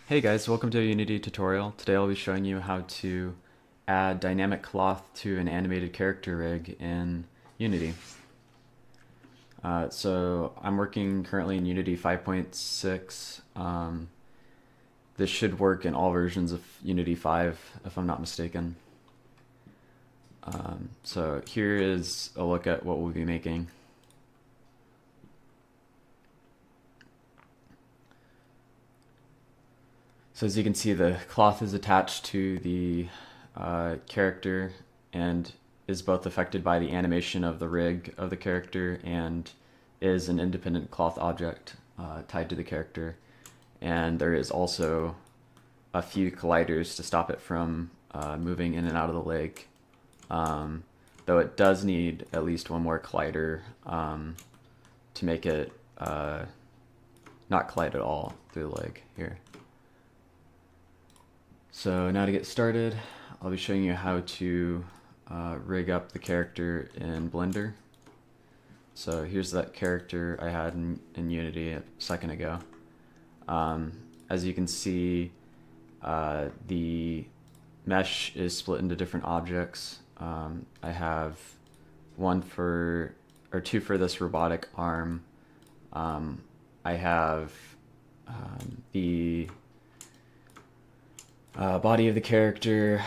Hey guys, welcome to a Unity tutorial. Today I'll be showing you how to add dynamic cloth to an animated character rig in Unity. So I'm working currently in Unity 5.6. This should work in all versions of Unity 5 if I'm not mistaken. So here is a look at what we'll be making. So as you can see, the cloth is attached to the character and is both affected by the animation of the rig of the character and is an independent cloth object tied to the character. And there is also a few colliders to stop it from moving in and out of the leg. Though it does need at least one more collider to make it not collide at all through the leg here. So now to get started, I'll be showing you how to rig up the character in Blender. So here's that character I had in Unity a second ago. As you can see, the mesh is split into different objects. I have two for this robotic arm. I have the body of the character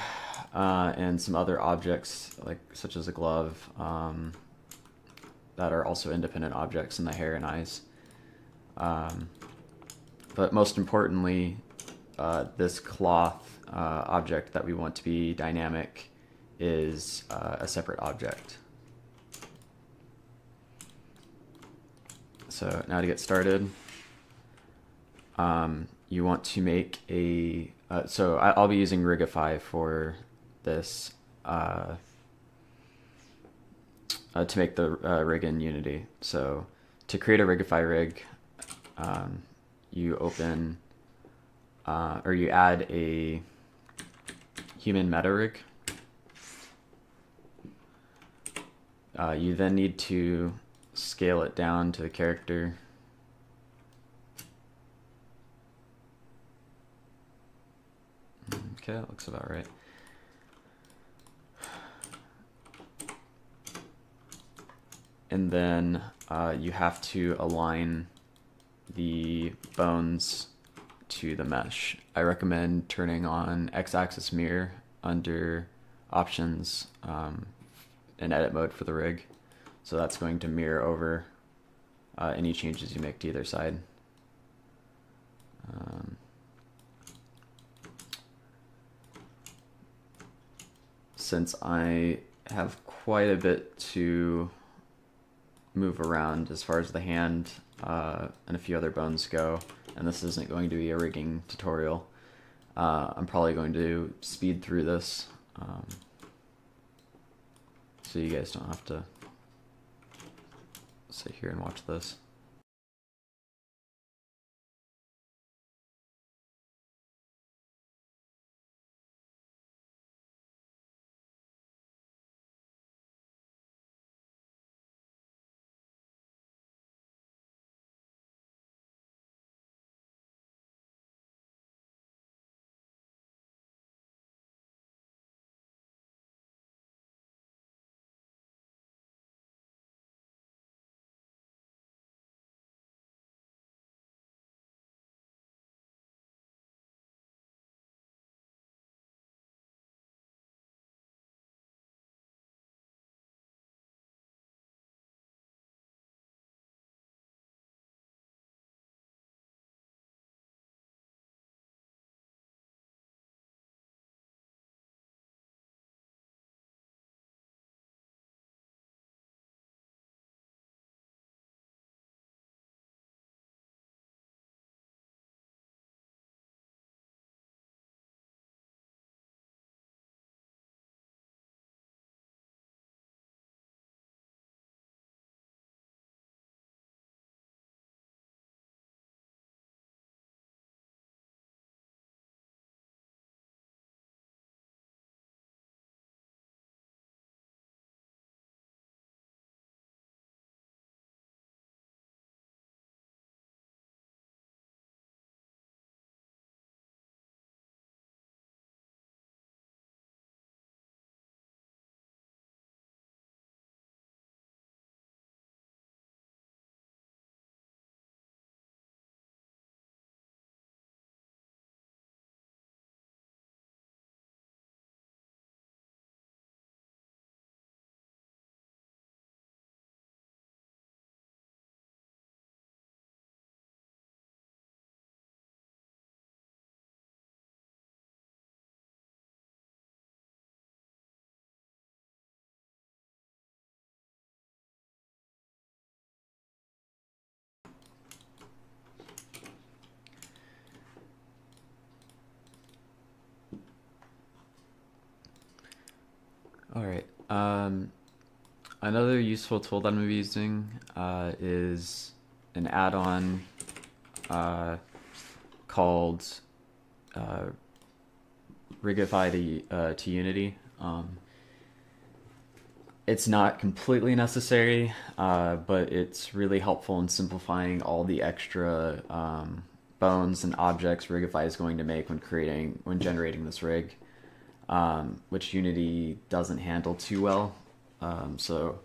and some other objects such as a glove that are also independent objects in the hair and eyes. But most importantly, this cloth object that we want to be dynamic is a separate object. So now to get started, you want to make a so I'll be using Rigify for this to make the rig in Unity. So to create a Rigify rig, you open or you add a human meta rig. You then need to scale it down to the character. Okay, that looks about right. And then you have to align the bones to the mesh. I recommend turning on X-axis mirror under options in edit mode for the rig. So that's going to mirror over any changes you make to either side. Since I have quite a bit to move around as far as the hand and a few other bones go, and this isn't going to be a rigging tutorial, I'm probably going to speed through this so you guys don't have to sit here and watch this. All right. Another useful tool that I'm going to be using is an add-on called Rigify to Unity. It's not completely necessary, but it's really helpful in simplifying all the extra bones and objects Rigify is going to make when generating this rig, which Unity doesn't handle too well. So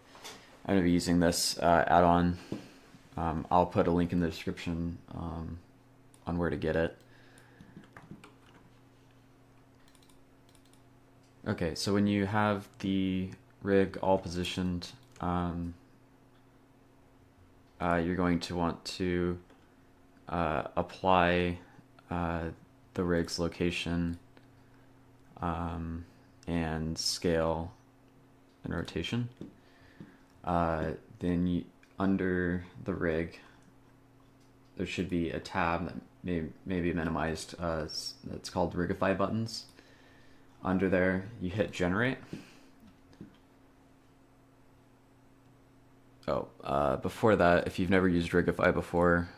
I'm going to be using this add-on. I'll put a link in the description on where to get it. Okay, so when you have the rig all positioned, you're going to want to apply the rig's location and scale and rotation. Then under the rig, there should be a tab that may be minimized. That's called Rigify buttons. Under there, you hit generate. Before that, if you've never used Rigify before,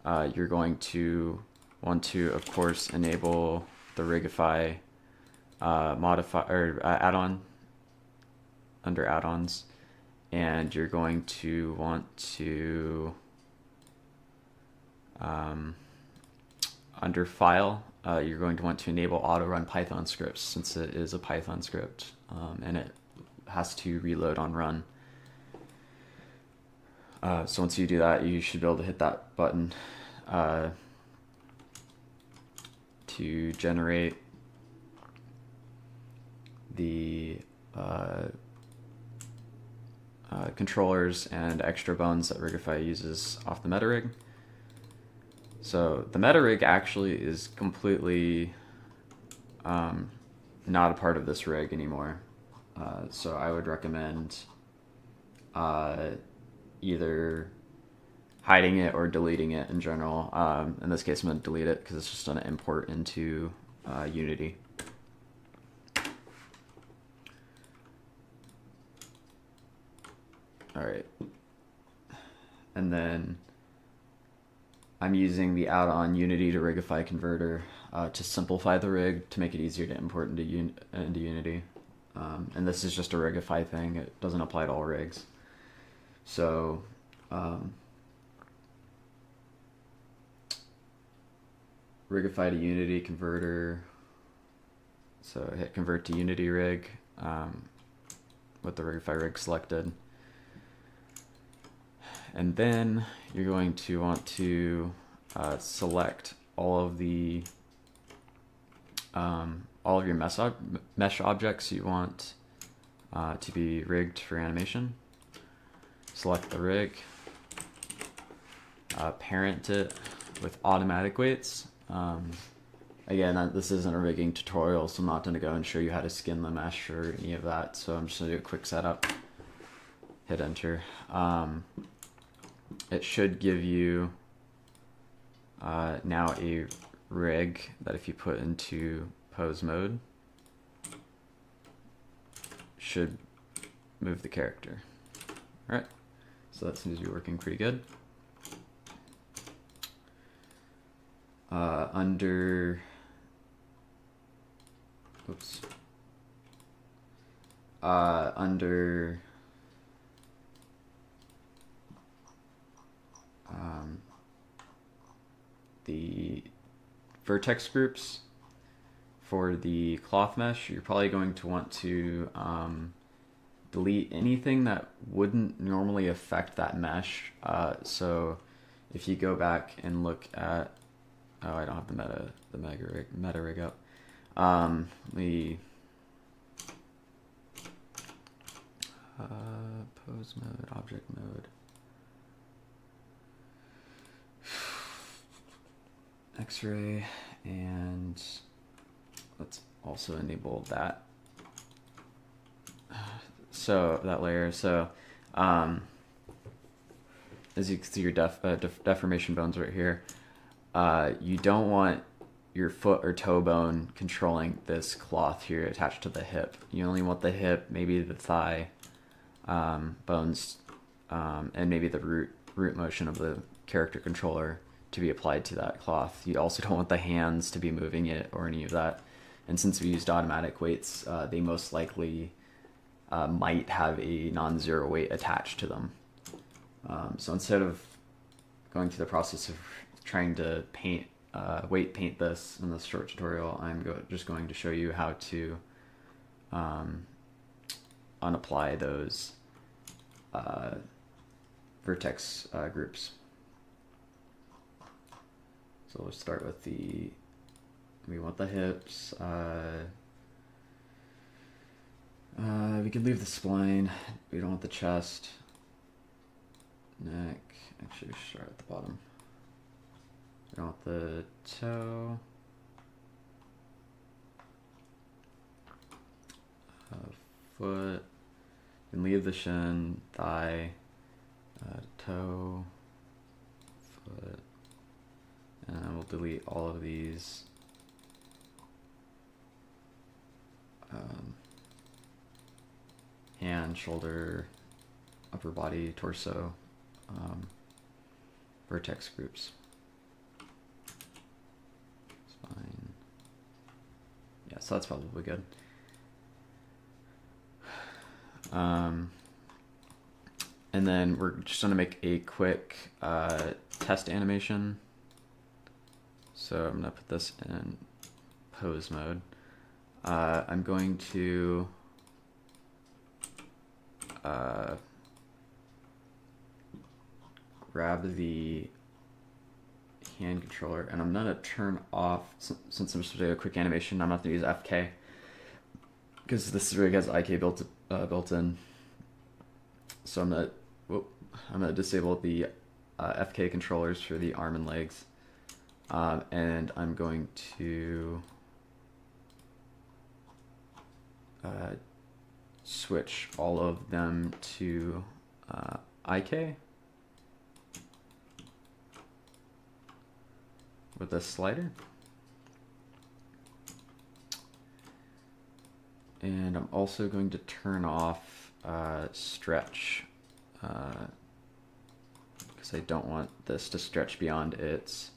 you're going to want to, of course, enable the Rigify add-on under add-ons, and you're going to want to under file, you're going to want to enable auto run Python scripts, since it is a Python script and it has to reload on run. So once you do that, you should be able to hit that button to generate the controllers and extra bones that Rigify uses off the meta rig. So the meta rig actually is completely not a part of this rig anymore. So I would recommend either hiding it or deleting it in general. In this case, I'm going to delete it because it's just going to import into Unity. All right. And then I'm using the add-on Unity to Rigify converter to simplify the rig, to make it easier to import into Unity. And this is just a Rigify thing. It doesn't apply to all rigs. So Rigify to Unity converter. So hit convert to Unity rig with the Rigify rig selected. And then you're going to want to select all of your mesh objects you want to be rigged for animation. Select the rig, parent it with automatic weights. Again, this isn't a rigging tutorial, so I'm not going to go and show you how to skin the mesh or any of that. So I'm just going to do a quick setup. Hit enter. It should give you now a rig that if you put into pose mode, should move the character. All right, so that seems to be working pretty good. Under the vertex groups for the cloth mesh, you're probably going to want to delete anything that wouldn't normally affect that mesh. So if you go back and look at, oh, I don't have the meta rig up. Pose mode, object mode. X-ray, and let's also enable that. So that layer. So as you can see, your deformation bones right here. You don't want your foot or toe bone controlling this cloth here attached to the hip. You only want the hip, maybe the thigh bones, and maybe the root motion of the character controller to be applied to that cloth. You also don't want the hands to be moving it or any of that. And since we used automatic weights, they most likely might have a non-zero weight attached to them. So instead of going through the process of trying to weight paint this in this short tutorial, I'm just going to show you how to unapply those vertex groups. So we'll start with we want the hips. We can leave the spine. We don't want the chest. Neck. Actually, we should start at the bottom. We don't want the toe. Foot. We can leave the shin, thigh, toe, foot. And we'll delete all of these. Hand, shoulder, upper body, torso, vertex groups. Spine. Yeah, so that's probably good. And then we're just going to make a quick test animation. So I'm going to put this in pose mode. I'm going to grab the hand controller, and I'm going to turn off, since I'm supposed to do a quick animation, I'm not going to use FK, because this rig has IK built in. So I'm going to disable the FK controllers for the arm and legs, and I'm going to switch all of them to IK with a slider. And I'm also going to turn off stretch, because I don't want this to stretch beyond its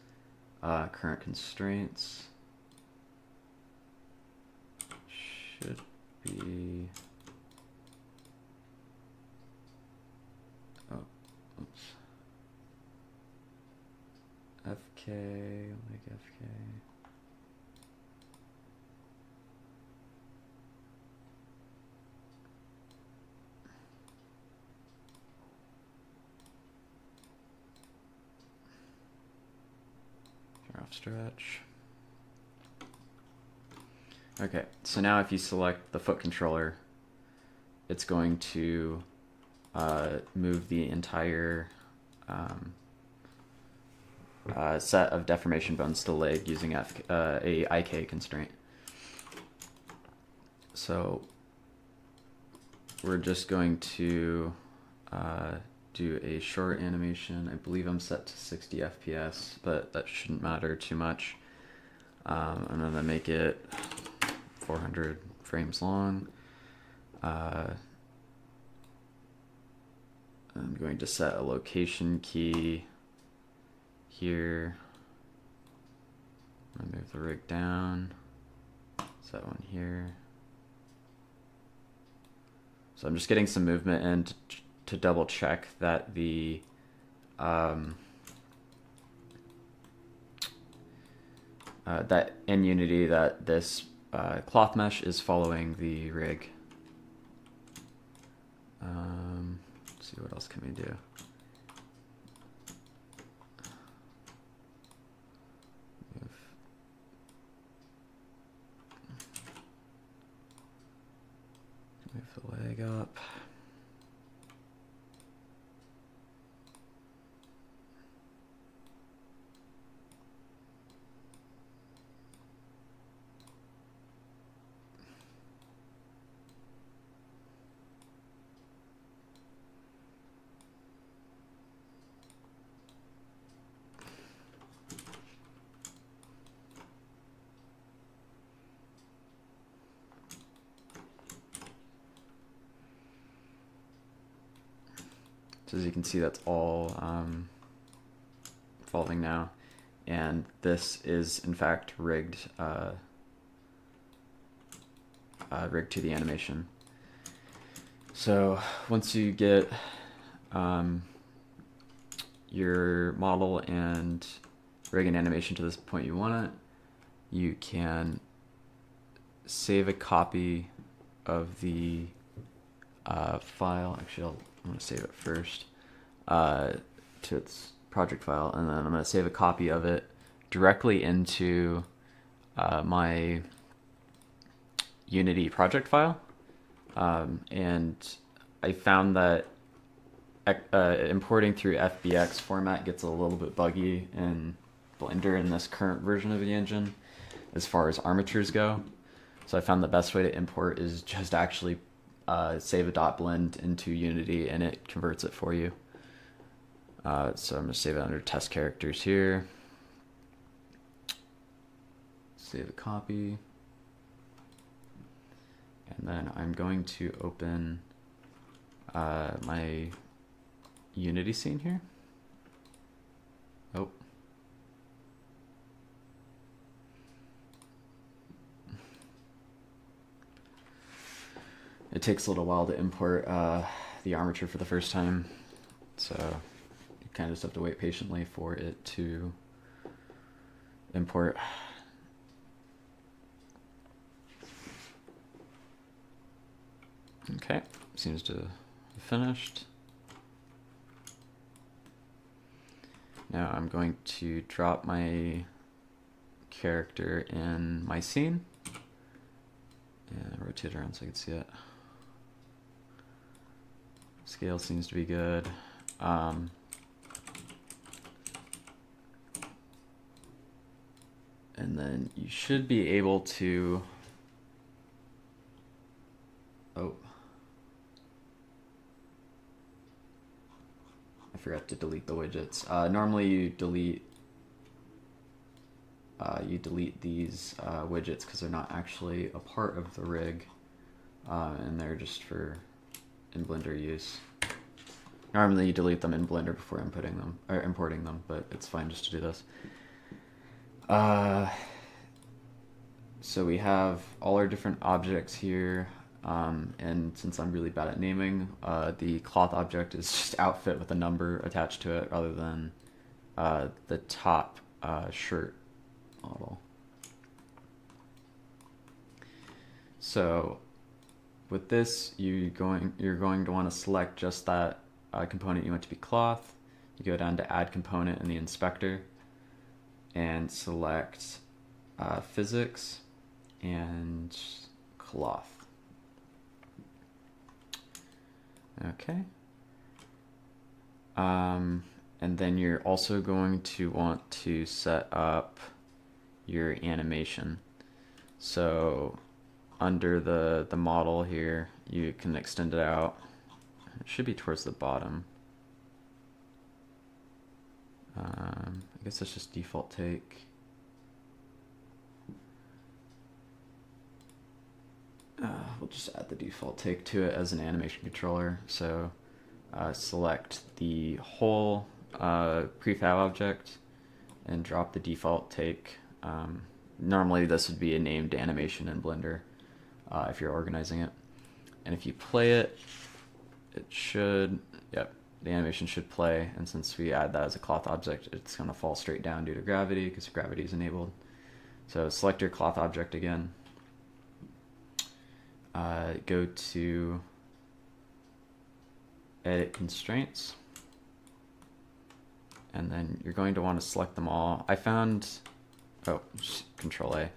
current constraints. Should be, oh, oops. FK, like FK. Turn off stretch. Okay, so now if you select the foot controller, it's going to move the entire set of deformation bones to the leg using a IK constraint. So we're just going to do a short animation. I believe I'm set to 60 FPS, but that shouldn't matter too much. I'm going to make it 400 frames long. I'm going to set a location key here. I'm gonna move the rig down. Set one here. So I'm just getting some movement in to double check that the that in Unity that this cloth mesh is following the rig. Let's see, what else can we do? Move the leg up. So as you can see, that's all evolving now. And this is, in fact, rigged rigged to the animation. So once you get your model and rig an animation to this point you want it, you can save a copy of the file. Actually, I'm going to save it first to its project file, and then I'm going to save a copy of it directly into my Unity project file. And I found that importing through FBX format gets a little bit buggy in Blender in this current version of the engine as far as armatures go. So I found the best way to import is just actually save a .blend into Unity, and it converts it for you. So I'm going to save it under test characters here. Save a copy. And then I'm going to open my Unity scene here. Oh. It takes a little while to import the armature for the first time, so you kind of just have to wait patiently for it to import. Okay, seems to have finished. Now I'm going to drop my character in my scene and rotate around so I can see it. Scale seems to be good. And then you should be able to, oh, I forgot to delete the widgets. Normally you delete these widgets because they're not actually a part of the rig, and they're just for in Blender use. Normally you delete them in Blender before inputting them or importing them, but it's fine just to do this. So we have all our different objects here, and since I'm really bad at naming, the cloth object is just outfit with a number attached to it rather than the top shirt model. So with this, you're going to want to select just that component you want to be cloth. You go down to add component in the inspector and select physics and cloth. Okay. And then you're also going to want to set up your animation. So under the model here, you can extend it out. It should be towards the bottom. I guess that's just default take. We'll just add the default take to it as an animation controller. So select the whole prefab object and drop the default take. Normally this would be a named animation in Blender if you're organizing it. And if you play it, it should, yep, the animation should play. And since we add that as a cloth object, it's going to fall straight down due to gravity because gravity is enabled. So select your cloth object again. Go to edit constraints, and then you're going to want to select them all. I found, oh, Control A.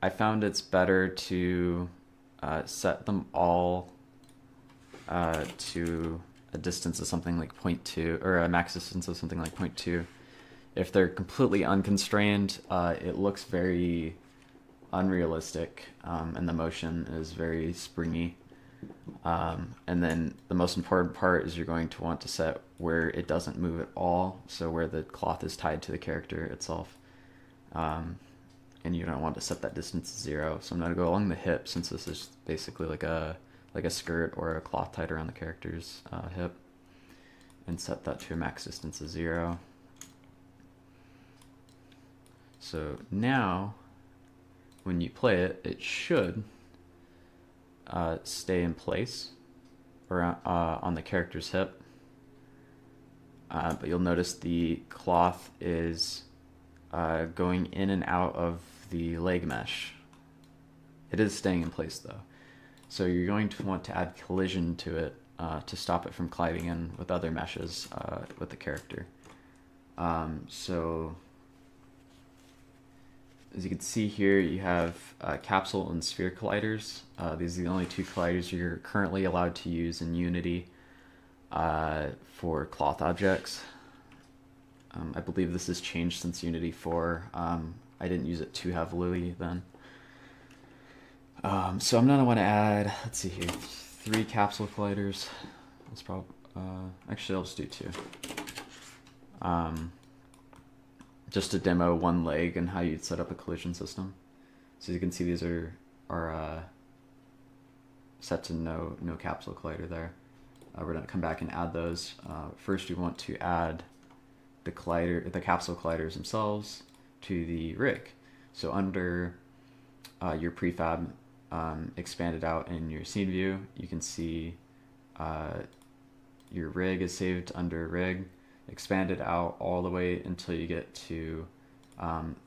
I found it's better to set them all to a distance of something like 0.2, or a max distance of something like 0.2. If they're completely unconstrained, it looks very unrealistic, and the motion is very springy. And then the most important part is you're going to want to set where it doesn't move at all, so where the cloth is tied to the character itself. And you don't want to set that distance to 0. So I'm going to go along the hip, since this is basically like a like a skirt or a cloth tied around the character's hip, and set that to a max distance of 0. So now, when you play it, it should stay in place around, on the character's hip. But you'll notice the cloth is going in and out of the leg mesh. It is staying in place though. So you're going to want to add collision to it to stop it from colliding in with other meshes with the character. So as you can see here, you have capsule and sphere colliders. These are the only two colliders you're currently allowed to use in Unity for cloth objects. I believe this has changed since Unity 4. I didn't use it too heavily then. So I'm gonna want to add, let's see here, 3 capsule colliders. That's probably, actually I'll just do 2. Just to demo one leg and how you'd set up a collision system. So you can see these are set to no capsule collider there. We're gonna come back and add those. First, we want to add the capsule colliders themselves to the rig. So under your prefab expanded out in your scene view, you can see your rig is saved under rig, expanded out all the way until you get to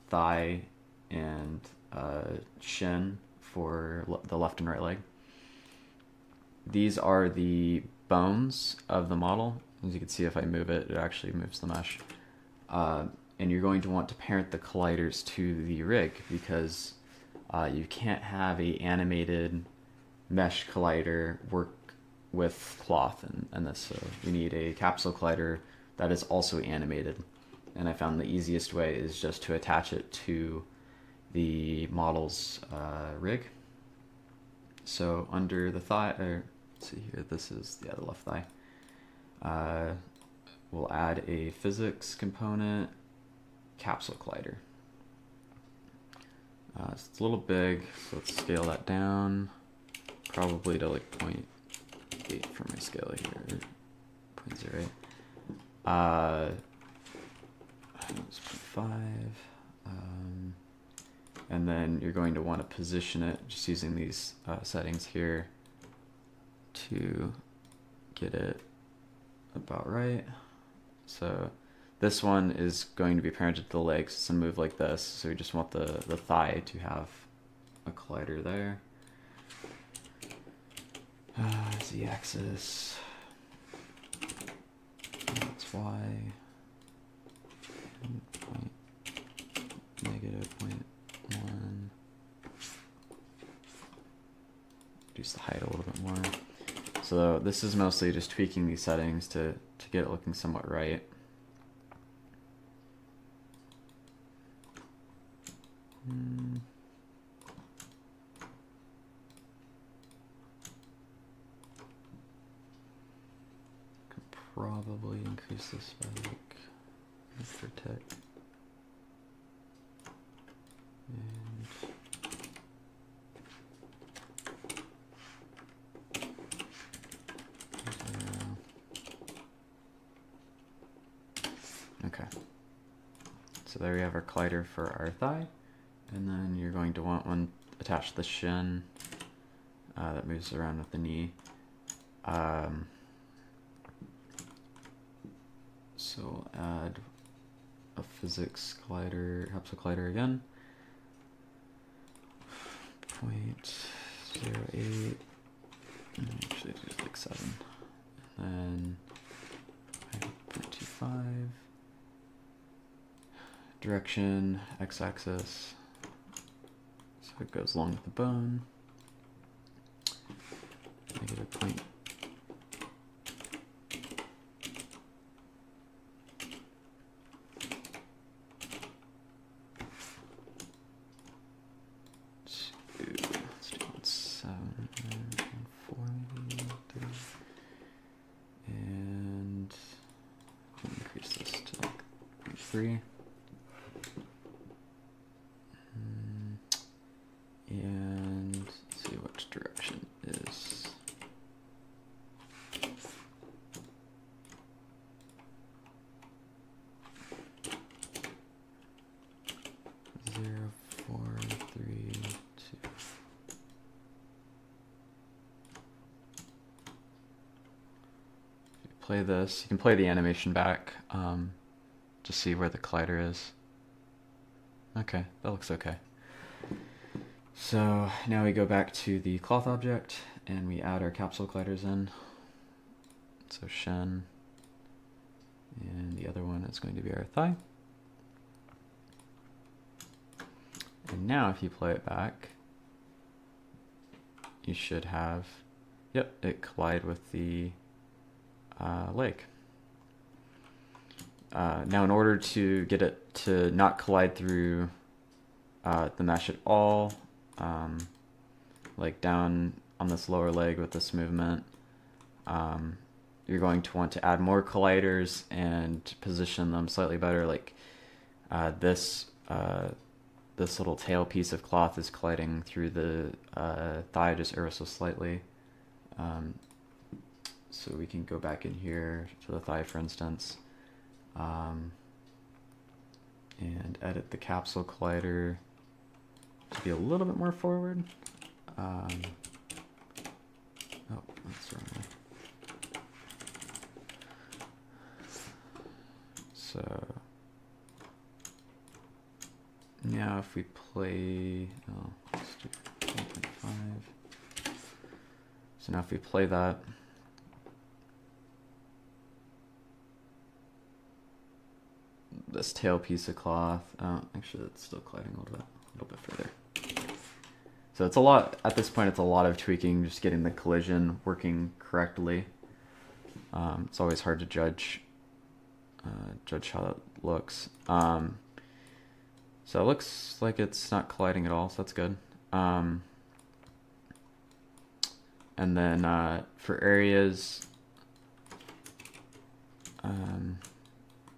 thigh and shin for the left and right leg. These are the bones of the model. As you can see, if I move it, it actually moves the mesh. And you're going to want to parent the colliders to the rig, because you can't have an animated mesh collider work with cloth and this. So you need a capsule collider that is also animated. And I found the easiest way is just to attach it to the model's rig. So under the thigh, or let's see here, this is the left thigh. We'll add a physics component capsule collider. It's a little big, so let's scale that down, probably to like 0.8 for my scale here, 0.08. It's 0.5. And then you're going to want to position it just using these settings here to get it about right. So this one is going to be parented to the legs. It's going to move like this. So we just want the thigh to have a collider there. Z-axis. That's Y. -0.1. Reduce the height a little bit more. So this is mostly just tweaking these settings to get it looking somewhat right. Could probably increase this by like per tick. And okay. So there we have our collider for our thigh. And then you're going to want one attached to the shin that moves around with the knee. So we'll add a physics collider, capsule collider again. 0.08. Actually, just like 7. And then 0.25. Direction, x-axis. So it goes along with the bone. -0.2. Let's do 7, 4 maybe, 3. And increase this to like 0.3. And see which direction is 0, 4, 3, 2. Play this. You can play the animation back to see where the collider is. Okay, that looks okay. So now we go back to the cloth object and we add our capsule colliders in. So shin, and the other one is going to be our thigh. And now if you play it back, you should have, yep, it collide with the leg. Now in order to get it to not collide through the mesh at all, like down on this lower leg with this movement, you're going to want to add more colliders and position them slightly better. Like this little tail piece of cloth is colliding through the thigh just ever so slightly. So we can go back in here to the thigh, for instance, and edit the capsule collider to be a little bit more forward. Oh, that's the wrong way. So now if we play, oh, let's do 1.5. So now if we play that, this tail piece of cloth, actually it's still colliding a little bit further. So it's a lot, at this point it's a lot of tweaking, just getting the collision working correctly. It's always hard to judge how that looks. So it looks like it's not colliding at all, so that's good. And then for areas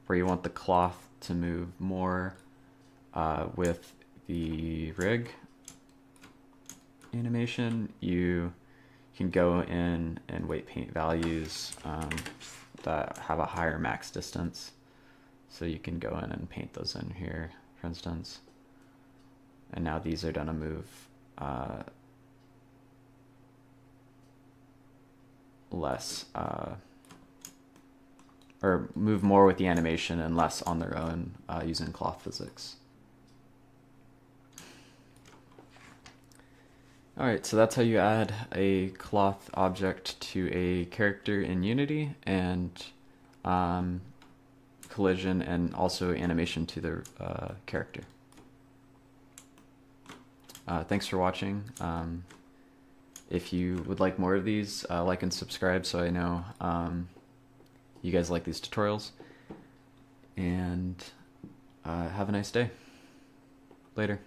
where you want the cloth to move more with the rig animation, you can go in and weight paint values that have a higher max distance. So you can go in and paint those in here, for instance. And now these are gonna move less, or move more with the animation and less on their own using cloth physics. Alright, so that's how you add a cloth object to a character in Unity, and collision and also animation to the character. Thanks for watching. If you would like more of these, like and subscribe so I know you guys like these tutorials. And have a nice day. Later.